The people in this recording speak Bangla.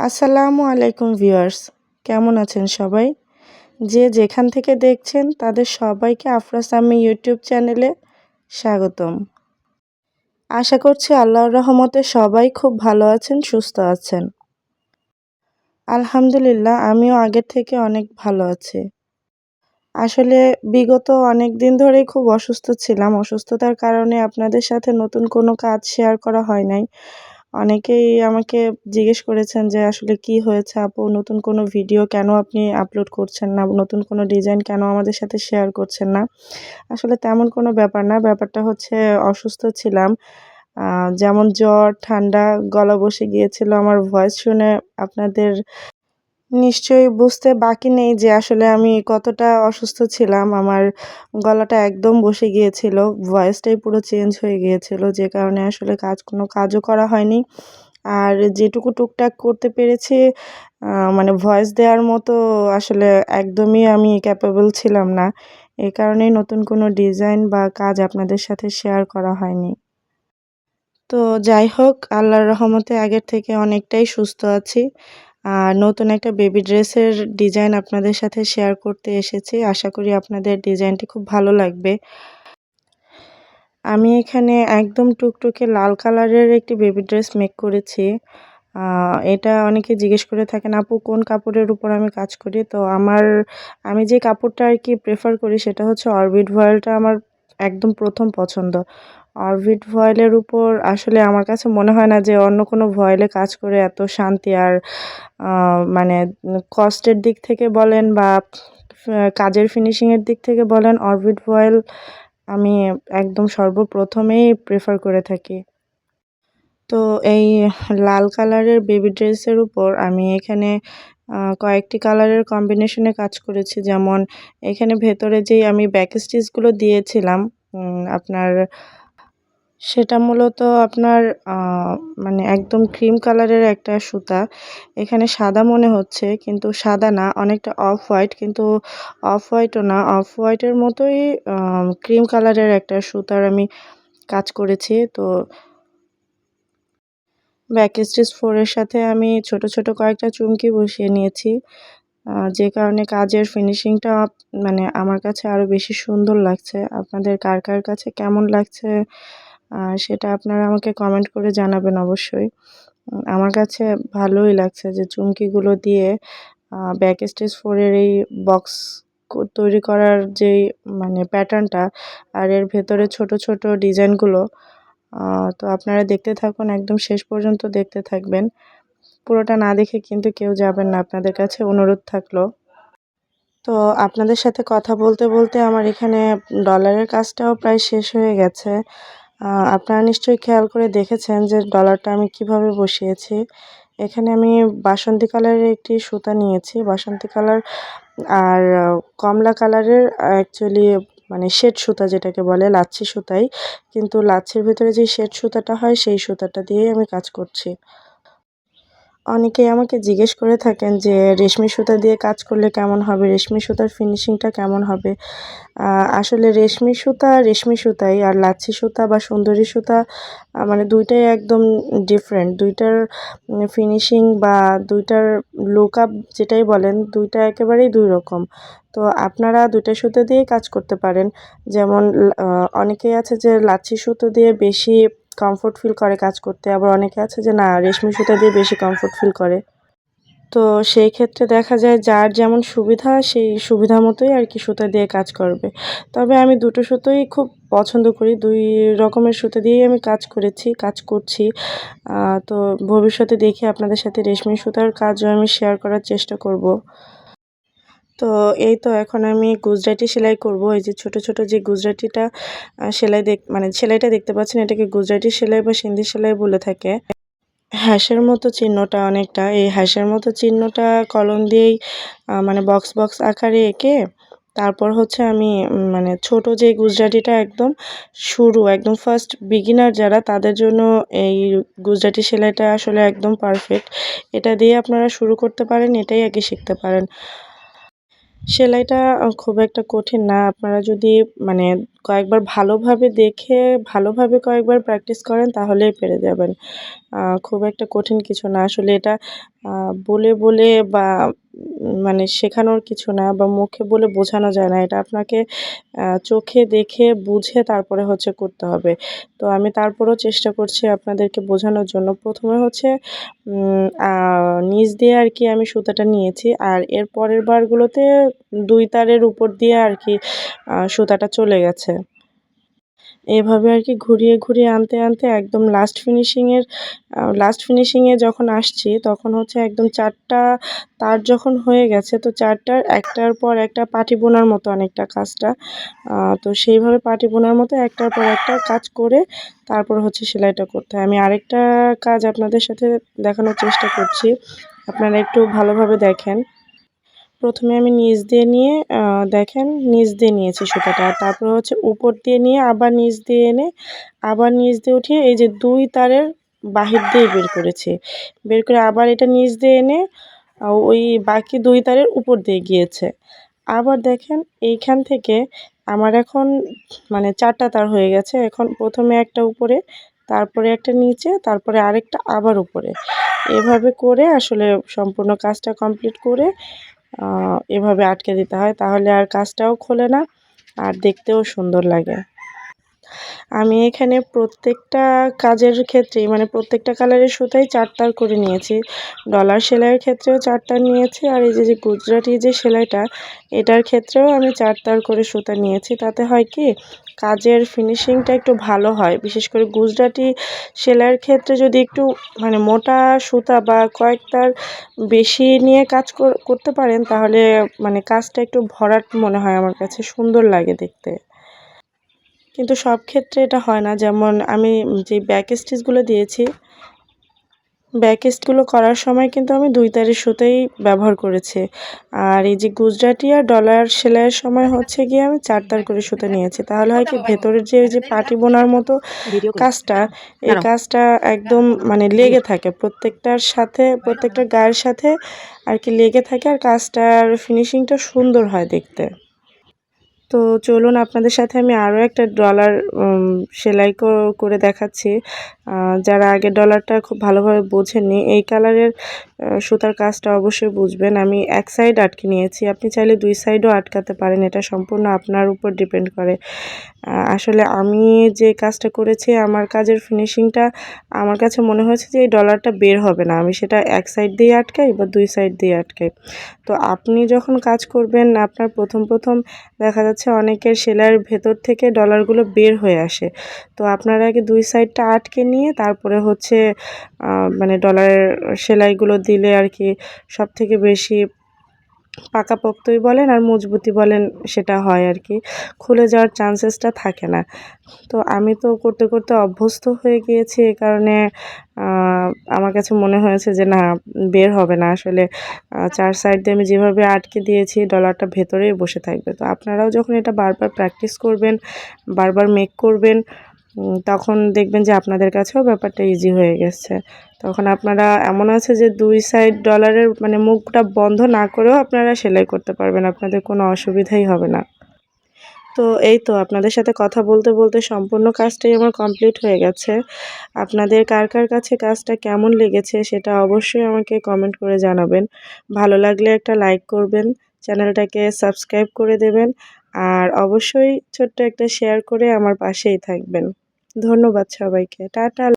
আসসালামু আলাইকুম ভিউয়ার্স, কেমন আছেন সবাই? যে যেখান থেকে দেখছেন তাদের সবাইকে আফরাস আম্মি ইউটিউব চ্যানেলে স্বাগতম। আশা করছি আল্লাহর রহমতে সবাই খুব ভালো আছেন, সুস্থ আছেন। আলহামদুলিল্লাহ আমিও আগের থেকে অনেক ভালো আছি। আসলে বিগত অনেক দিন ধরেই খুব অসুস্থ ছিলাম। অসুস্থতার কারণে আপনাদের সাথে নতুন কোনো কাজ শেয়ার করা হয় নাই। অনেকেই আমাকে জিজ্ঞেস করেছেন যে আসলে কি হয়েছে আপু, নতুন কোনো ভিডিও কেন আপনি আপলোড করছেন না? নতুন কোনো ডিজাইন কেন আমাদের সাথে শেয়ার করছেন না? আসলে তেমন কোনো ব্যাপার না। ব্যাপারটা হচ্ছে অসুস্থ ছিলাম। আ যেমন জ্বর, ঠান্ডা, গলা বসে গিয়েছিল। আমার ভয়েস শুনে আপনাদের নিশ্চয়ই বুঝতে বাকি নেই যে আসলে আমি কতটা অসুস্থ ছিলাম। আমার গলাটা একদম বসে গিয়েছিল। ভয়েসটাই পুরো চেঞ্জ হয়ে গিয়েছিল। যে কারণে আসলে কোনো কাজও করা হয়নি। আর যেটুকু টুকটাক করতে পেরেছি মানে ভয়েস দেওয়ার মতো আসলে একদমই আমি ক্যাপেবল ছিলাম না। এই কারণেই নতুন কোনো ডিজাইন বা কাজ আপনাদের সাথে শেয়ার করা হয়নি। তো যাই হোক, আল্লাহর রহমতে আগের থেকে অনেকটাই সুস্থ আছি। আর নতুন একটা বেবি ড্রেসের ডিজাইন আপনাদের সাথে শেয়ার করতে এসেছি। আশা করি আপনাদের ডিজাইনটি খুব ভালো লাগবে। আমি এখানে একদম টুকটুকে লাল কালারের একটি বেবি ড্রেস মেক করেছি। আ এটা অনেকে জিজ্ঞেস করে থাকেন, আপু কোন কাপড়ের উপর আমি কাজ করি? তো আমি যে কাপড়টা আরকি প্রেফার করি সেটা হচ্ছে অরবিট ভয়েলটা আমার একদম ১ম পছন্দ। অরবিট ভয়েলের উপর আসলে আমার কাছে মনে হয় না যে অন্য কোনো ভয়েলে কাজ করে এত শান্তি আর আ মানে কস্টের দিক থেকে বলেন বা কাজের ফিনিশিং এর দিক থেকে বলেন, অরবিট ভয়েল আমি একদম সর্বপ্রথমেই প্রেফার করে থাকি। তো এই লাল কালারের বেবি ড্রেসের উপর আমি এখানে কয়েকটি কালারের কম্বিনেশনে কাজ করেছি। যেমন এখানে ভেতরে যেই আমি ব্যাক স্টিচগুলো দিয়েছিলাম আপনার সেটা মূলত আপনার আ মানে একদম ক্রিম কালারের একটা সুতা। এখানে সাদা মনে হচ্ছে কিন্তু সাদা না, অনেকটা অফ হোয়াইট, কিন্তু অফ হোয়াইটও না, অফ হোয়াইটের মতোই আ ক্রিম কালারের একটা সুতার আমি কাজ করেছি। তো ব্যাক স্টিচ 4 এর সাথে আমি ছোট, ছোট কয়েকটা চুমকি বসিয়ে নিয়েছি। যে কারণে কাজের ফিনিশিংটা মানে আমার কাছে আরো বেশি সুন্দর লাগছে। আপনাদের কার, কার কাছে কেমন লাগছে সেটা আপনারা আমাকে কমেন্ট করে জানাবেন অবশ্যই। আমার কাছে ভালোই লাগছে যে চুমকিগুলো দিয়ে ব্যাক স্টিচ 4 এর এই বক্স তৈরি করার যেই মানে প্যাটার্নটা আর এর ভেতরে ছোট, ছোট ডিজাইনগুলো আ তো আপনারা দেখতে থাকুন, একদম শেষ পর্যন্ত দেখতে থাকবেন। পুরোটা না দেখে কিন্তু কেউ যাবেন না, আপনাদের কাছে অনুরোধ থাকলো। তো আপনাদের সাথে কথা বলতে, বলতে আমার এখানে ডলারের কাজটাও প্রায় শেষ হয়ে গেছে। আপনারা নিশ্চয়ই খেয়াল করে দেখেছেন যে ডলারটা আমি কিভাবে বসিয়েছি। এখানে আমি বাসন্তী কালারের একটি সুতা নিয়েছি। বাসন্তী কালার আর কমলা কালারের অ্যাকচুয়ালি মানে শ্বেত সুতা যেটাকে বলে লাচ্ছি সুতাই। কিন্তু লাচ্ছির ভেতরে যে শ্বেত সুতাটা হয় সেই সুতাটা দিয়েই আমি কাজ করছি। অনেকেই আমাকে জিজ্ঞেস করে থাকেন যে রেশমি সুতা দিয়ে কাজ করলে কেমন হবে? রেশমি সুতার ফিনিশিংটা কেমন হবে? আ আসলে রেশমি সুতাই, আর লাচ্ছি সুতা বা সুন্দরী সুতা মানে ২ টাই একদম ডিফারেন্ট। ২ টার ফিনিশিং বা ২ টার লুকআপ যেটাই বলেন, ২ টা একেবারেই ২ রকম। তো আপনারা ২ টা সুতা দিয়েই কাজ করতে পারেন। যেমন অনেকেই আছে যে লাচ্ছি সুতো দিয়ে বেশি কমফোর্ট ফিল করে কাজ করতে। আবার অনেকে আছে যে না, রেশমি সুতা দিয়ে বেশি কমফোর্ট ফিল করে। তো সেই ক্ষেত্রে দেখা যায় যার যেমন সুবিধা সেই সুবিধা মতোই আরকি সুতা দিয়ে কাজ করবে। তবে আমি দুটো সুতোই খুব পছন্দ করি। ২ রকমের সুতা দিয়েই আমি কাজ করছি। আ তো ভবিষ্যতে দেখি আপনাদের সাথে রেশমি সুতার কাজও আমি শেয়ার করার চেষ্টা করব। তো এই তো এখন আমি গুজরাটি সেলাই করব। এই যে ছোট, ছোট যে গুজরাটিটা মানে সেলাইটা দেখতে পাচ্ছেন, এটাকে গুজরাটি সেলাই বা সিন্ধি সেলাই বলে থাকে। হ্যাশের মতো চিহ্নটা অনেকটা, এই হ্যাশের মতো চিহ্নটা কলম দিয়েই মানে বক্স, বক্স আকারে এঁকে তারপর হচ্ছে আমি মানে ছোট যে গুজরাটিটা একদম ফার্স্ট বিগিনার যারা তাদের জন্য এই গুজরাটি সেলাইটা আসলে একদম পারফেক্ট। এটা দিয়ে আপনারা শুরু করতে পারেন, এটাই আগে শিখতে পারেন। সেলাইটা খুব একটা কঠিন না। আপনারা যদি মানে কয়েকবার ভালোভাবে দেখে ভালোভাবে কয়েকবার প্র্যাকটিস করেন তাহলেই পেরে যাবেন। খুব একটা কঠিন কিছু না। আসলে এটা আ বলে বা মানে শেখানোর কিছু না বা মুখে বলে বোঝানো যায় না। এটা আপনাকে চোখে দেখে বুঝে তারপরে হচ্ছে করতে হবে। তো আমি তারপরেও চেষ্টা করছি আপনাদেরকে বোঝানোর জন্য। ১ম এ হচ্ছে উম আ নিচ দিয়ে আরকি আমি সুতাটা নিয়েছি। আর এর পরের বারগুলোতে ২ তারের উপর দিয়ে আরকি সুতাটা চলে গেছে। এভাবে আরকি ঘুরিয়ে আনতে একদম লাস্ট ফিনিশিং এ যখন আসছি তখন হচ্ছে একদম ৪ টা তার যখন হয়ে গেছে তো ৪ টার একটার পর একটা পাটি বোনার মতো অনেকটা কাজটা। তো সেইভাবে পাটি বোনার মতো একটার পর একটা কাজ করে তারপর হচ্ছে সেলাইটা করতে হয়। আমি আরেকটা কাজ আপনাদের সাথে দেখানোর চেষ্টা করছি। আপনারা একটু ভালোভাবে দেখেন। ১ম এ আমি নিচ দিয়ে নিয়ে দেখেন নিচ দিয়ে নিয়েছি সুতাটা। আর তারপর হচ্ছে উপর দিয়ে নিয়ে আবার নিচ দিয়ে এনে আবার নিচ দিয়ে উঠিয়ে এই যে ২ তারের বাহির দিয়ে বের করেছি। বের করে আবার এটা নিচ দিয়ে এনে ওই বাকি ২ তারের উপর দিয়ে গিয়েছে। আবার দেখেন এইখান থেকে আমার এখন মানে ৪ টা তার হয়ে গেছে। এখন ১ম এ একটা উপরে, তারপরে একটা নিচে, তারপরে আরেকটা আবার উপরে। এভাবে করে আসলে সম্পূর্ণ কাজটা কমপ্লিট করে আ এভাবে আটকে দিতে হয়। তাহলে আর কাজটাও খোলে না আর দেখতেও সুন্দর লাগে। আমি এখানে প্রত্যেকটা কাজের ক্ষেত্রেই মানে প্রত্যেকটা কালারের সুতাই ৪ তার করে নিয়েছি। ডলার সেলাইয়ের ক্ষেত্রেও ৪ তার নিয়েছি। আর এই যে গুজরাটি যে সেলাইটা এটার ক্ষেত্রেও আমি ৪ তার করে সুতা নিয়েছি। তাতে হয় কি কাজের ফিনিশিংটা একটু ভালো হয়। বিশেষ করে গুজরাটি সেলাইয়ের ক্ষেত্রে যদি একটু মানে মোটা সুতা বা কয়েক তার বেশি নিয়ে কাজ করতে পারেন তাহলে মানে কাজটা একটু ভরাট মনে হয় আমার কাছে সুন্দর লাগে দেখতে। কিন্তু সব ক্ষেত্রে এটা হয় না। যেমন আমি যে ব্যাক স্টিচগুলো দিয়েছি, ব্যাক স্টিচগুলো করার সময় কিন্তু আমি ২ তারের সুতাই ব্যবহার করেছি। আর এই যে গুজরাটি আর ডলার সেলাইয়ের সময় হচ্ছে গিয়ে আমি ৪ তার করে সুতা নিয়েছি। তাহলে হয় কি ভেতরের যে ওই যে পাটি বোনার মতো কাজটা, এই কাজটা একদম মানে লেগে থাকে। প্রত্যেকটার গায়ের সাথে আরকি লেগে থাকে আর কাজটার ফিনিশিংটা সুন্দর হয় দেখতে। তো চলুন আপনাদের সাথে আমি আরও একটা ডলার সেলাই করে দেখাচ্ছি। যারা আগে ডলারটা খুব ভালোভাবে বোঝেননি এই কালারের সুতার কাজটা অবশ্যই বুঝবেন। আমি এক সাইড আটকে নিয়েছি। আপনি চাইলে ২ সাইডও আটকাতে পারেন। এটা সম্পূর্ণ আপনার উপর ডিপেন্ড করে। আসলে আমি যে কাজটা করেছি আমার কাজের ফিনিশিংটা আমার কাছে মনে হয়েছে যে এই ডলারটা বের হবে না। আমি সেটা এক সাইড দিয়ে আটকাই বা ২ সাইড দিয়ে আটকাই। তো আপনি যখন কাজ করবেন আপনার প্রথম দেখা যাচ্ছে অনেকের সেলাইয়ের ভেতর থেকে ডলারগুলো বের হয়ে আসে। তো আপনারা আগে ২ সাইডটা আটকে নিয়ে তারপরে হচ্ছে মানে ডলারের সেলাইগুলো দিলে আরকি সবথেকে বেশি পাকাপোক্তই বলেন আর মজবুতি বলেন সেটা হয় আরকি। খুলে যাওয়ার চান্সেসটা থাকে না। তো আমি তো করতে অভ্যস্ত হয়ে গিয়েছি এ কারণে আ আমার কাছে মনে হয়েছে যে না বের হবে না আসলে ৪ সাইড দিয়ে আমি যেভাবে আটকে দিয়েছি ডলারটা ভেতরেই বসে থাকবে। তো আপনারাও যখন এটা বারবার প্র্যাকটিস করবেন, বারবার মেক করবেন তখন দেখবেন যে আপনাদের কাছেও ব্যাপারটা ইজি হয়ে গেছে। তখন আপনারা এমন আছে যে ২ সাইড ডলারের মানে মুখটা বন্ধ না করেও আপনারা সেলাই করতে পারবেন। আপনাদের কোনো অসুবিধাই হবে না। তো এই তো আপনাদের সাথে কথা বলতে সম্পূর্ণ কাজটাই আমার কমপ্লিট হয়ে গেছে। আপনাদের কার কাছে কাজটা কেমন লেগেছে সেটা অবশ্যই আমাকে কমেন্ট করে জানাবেন। ভালো লাগলে একটা লাইক করবেন, চ্যানেলটাকে সাবস্ক্রাইব করে দেবেন। আর অবশ্যই ছোট্ট একটা শেয়ার করে আমার পাশেই থাকবেন। ধন্যবাদ সবাইকে। টাটা।